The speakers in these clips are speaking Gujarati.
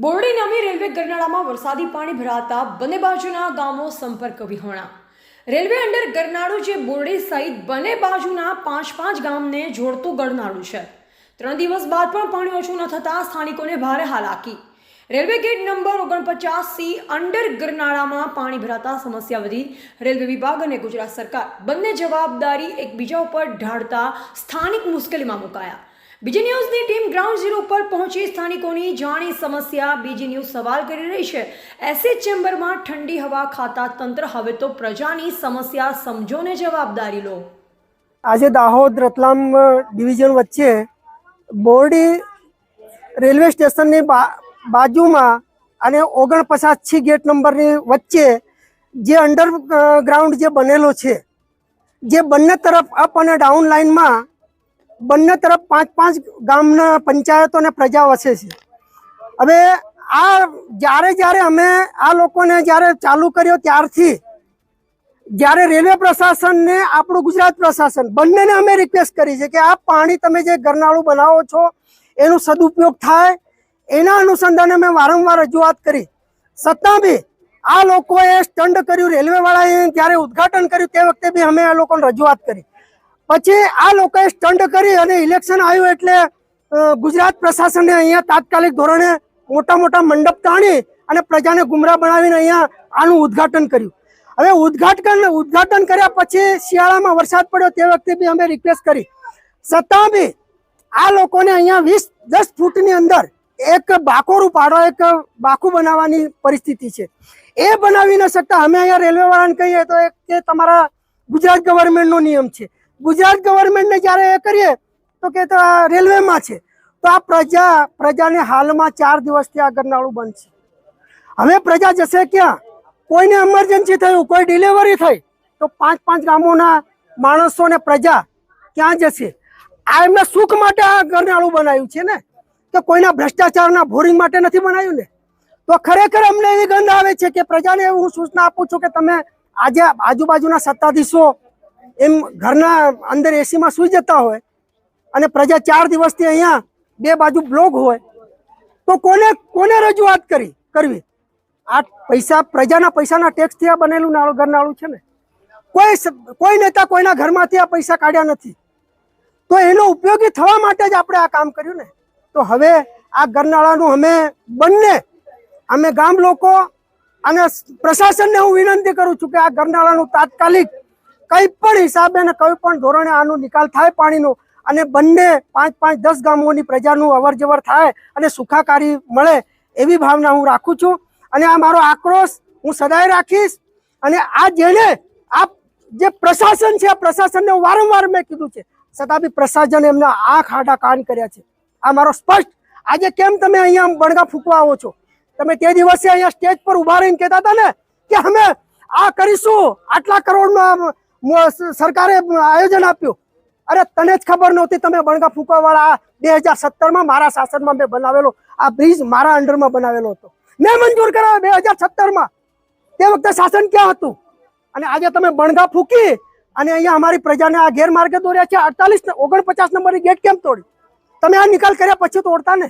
બોરડી નામી રેલવે ગરનાળામાં વરસાદી પાણી ભરાતા બંને બાજુના ગામો સંપર્ક વિહોણા। રેલવે અંડર ગરનાળું જે બોરડી સહિત બંને બાજુના પાંચ ગામને જોડતું ગરનાળું છે। 3 દિવસ બાદ પણ પાણી ઓછું ન થતા સ્થાનિકોને ભારે હાલાકી। Railway gate number 49C under ગરનાળામાં પાણી ભરાતા સમસ્યા વધી। રેલવે વિભાગ અને ગુજરાત સરકાર બંને જવાબદારી એકબીજા ઉપર ઢાળતા સ્થાનિક મુશ્કેલીમાં મુકાયા। બીજી ન્યૂઝની ટીમ ગ્રાઉન્ડ ઝીરો પર પહોંચી સ્થાનિકોની જાણી સમસ્યા। બીજી ન્યૂઝ સવાલ કરી રહી છે, એસી ચેમ્બરમાં ઠંડી હવા ખાતા તંત્ર હવે તો પ્રજાની સમસ્યા સમજો ને જવાબદારી લો। આજે દાહોદ રતલામ ડિવિઝન વચ્ચે બોરડી રેલવે સ્ટેશનની બાજુમાં અને 49C ગેટ નંબરની વચ્ચે જે અંડરગ્રાઉન્ડ જે બનેલો છે, જે બંને તરફ અપ અને ડાઉન લાઇનમાં બંને તરફ 5 ગામના પંચાયતો અને પ્રજા વસે છે। હવે આ જ્યારે અમે આ લોકોને જ્યારે ચાલુ કર્યો ત્યારથી જ્યારે રેલવે પ્રશાસનને આપણું ગુજરાત પ્રશાસન બંનેને અમે રિક્વેસ્ટ કરી છે કે આ પાણી તમે જે ગરનાળું બનાવો છો એનો સદુપયોગ થાય, એના અનુસંધાને અમે વારંવાર રજૂઆત કરી, છતાં બી આ લોકોએ સ્ટંડ કર્યું। રેલવેવાળાએ જ્યારે ઉદ્ઘાટન કર્યું તે વખતે બી અમે આ લોકોને રજૂઆત કરી। પછી આ લોકોએ સ્ટંડ કરી અને ઇલેક્શન આવ્યું એટલે ગુજરાત પ્રશાસને અહીંયા તાત્કાલિક ધોરણે મોટા મંડપ તાણી અને પ્રજાને ગુમરાહ બનાવીને અહીંયા આનું ઉદ્ઘાટન કર્યું। હવે ઉદ્ઘાટન કર્યા પછી શિયાળામાં વરસાદ પડ્યો તે વખતે બી અમે રિક્વેસ્ટ કરી, છતાં બી આ લોકોને અહીંયા 10 ફૂટની અંદર એક બાકોરું પાડો, એક બાકું બનાવવાની પરિસ્થિતિ છે, એ બનાવી ન શકતા। અમે અહીંયા રેલવેવાળાને કહીએ તો કે તમારા ગુજરાત ગવર્મેન્ટનો નિયમ છે, ગુજરાત ગવર્મેન્ટને જ્યારે એ કરીએ તો કે રેલવેમાં છે, તો આ પ્રજાને હાલમાં 4 દિવસથી આ ગરનાળું બંધ છે। હવે પ્રજા જશે ક્યાં? કોઈને એમરજન્સી થયું, કોઈ ડિલિવરી થઈ તો 5 ગામોના માણસોને પ્રજા ક્યાં જશે? આ એમના સુખ માટે આ ગરનાળું બનાવ્યું છે ને, કે કોઈના ભ્રષ્ટાચારના ભોરિંગ માટે નથી બનાવ્યું ને। તો ખરેખર અમને એવી ગંધ આવે છે કે પ્રજાને હું સૂચના આપું છું કે તમે આજે આજુબાજુના સત્તાધીશો એમ ઘરના અંદર એસીમાં સૂઈ જતા હોય અને પ્રજા 4 દિવસથી અહીંયા 2 બાજુ બ્લોક હોય તો કોને રજૂઆત કરવી? આ પૈસા પ્રજાના પૈસાના ટેક્સથી આ બનેલું ગરનાળું છે ને, કોઈ નેતા કોઈના ઘરમાંથી આ પૈસા કાઢ્યા નથી, તો એનો ઉપયોગી થવા માટે જ આપણે આ કામ કર્યું ને। તો હવે આ ગરનાળાનું અમે ગામ લોકો અને પ્રશાસનને હું વિનંતી કરું છું કે આ ગરનાળાનું તાત્કાલિક કઈ પણ હિસાબે અને કઈ પણ ધોરણે આનો નિકાલ થાય પાણીનો, અને બંને 5-10 ગામોની પ્રજાનું અવરજવર થાય અને સુખાકારી મળે એવી ભાવના હું રાખું છું। અને આ મારો આક્રોશ હું સદાય રાખીશ। અને આ જે પ્રશાસન છે, આ પ્રશાસનને વારંવાર મેં કીધું છે, છતાં બી પ્રશાસન એમના આંખ આડા કાન કર્યા છે। આ મારો સ્પષ્ટ આજે કેમ તમે અહીંયા બણગા ફૂંકવા આવો છો? તમે તે દિવસે અહીંયા સ્ટેજ પર ઉભા રહીને કહેતા હતા ને કે અમે આ કરીશું, આટલા કરોડનું સરકારે આયોજન આપ્યું। અરે તને જ ખબર નહોતી? તમે બણગા ફૂંકવા વાળા 2017માં મારા શાસનમાં મેં બનાવેલો આ બ્રિજ મારા અંડરમાં બનાવેલો હતો, મેં મંજૂર કરાવ્યો 2017માં। તે વખતે શાસન ક્યાં હતું? અને આજે તમે બણગા ફૂંકી અને અહીંયા અમારી પ્રજાને આ ગેરમાર્ગે દોર્યા છે। 49 નંબરની ગેટ કેમ તોડી? તમે આ નિકાલ કર્યા પછી તોડતા ને,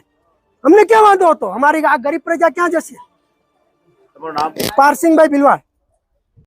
અમને ક્યાં વાંધો હતો? અમારી આ ગરીબ પ્રજા ક્યાં જશે? પારસિંગભાઈ ભીલવાડ।